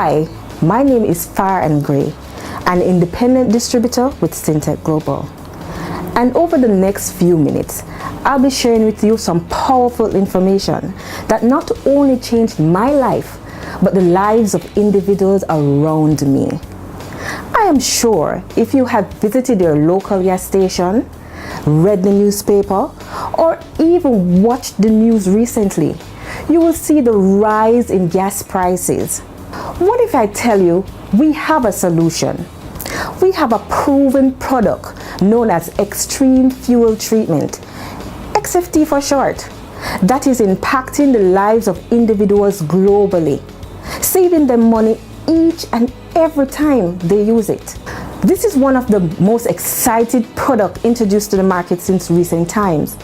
Hi, my name is Far and Gray, an independent distributor with Syntec Global. And over the next few minutes, I'll be sharing with you some powerful information that not only changed my life, but the lives of individuals around me. I am sure if you have visited your local gas station, read the newspaper, or even watched the news recently, you will see the rise in gas prices. What if I tell you we have a solution? We have a proven product known as Extreme Fuel Treatment, XFT for short, that is impacting the lives of individuals globally, saving them money each and every time they use it. This is one of the most exciting products introduced to the market since recent times,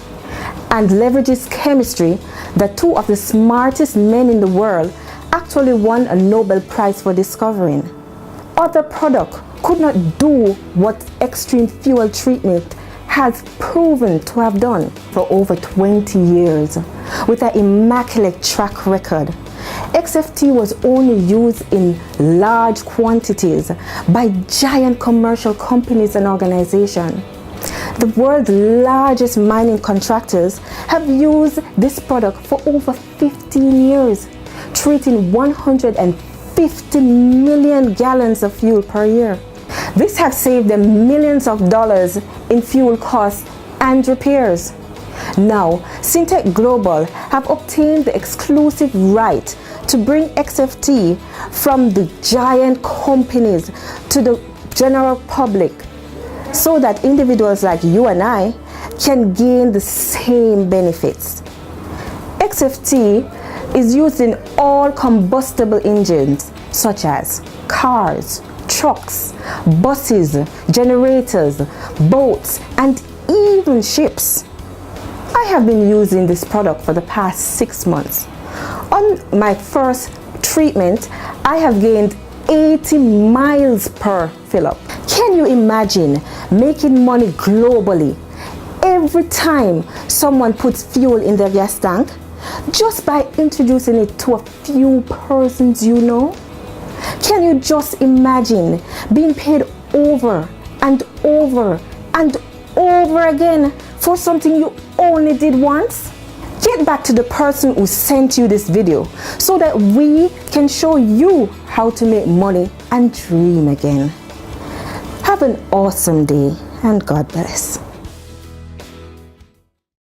and leverages chemistry that two of the smartest men in the world actually won a Nobel Prize for discovering. Other products could not do what Extreme Fuel Treatment has proven to have done for over 20 years with an immaculate track record. XFT was only used in large quantities by giant commercial companies and organizations. The world's largest mining contractors have used this product for over 15 years, treating 150 million gallons of fuel per year. This has saved them millions of dollars in fuel costs and repairs. Now, Syntec Global have obtained the exclusive right to bring XFT from the giant companies to the general public, so that individuals like you and I can gain the same benefits. XFT is used in all combustible engines such as cars, trucks, buses, generators, boats, and even ships. I have been using this product for the past 6 months. On my first treatment, I have gained 80 miles per fill-up. Can you imagine making money globally every time someone puts fuel in their gas tank just by introducing it to a few persons you know? Can you just imagine being paid over and over and over again for something you only did once? Get back to the person who sent you this video so that we can show you how to make money and dream again. Have an awesome day and God bless.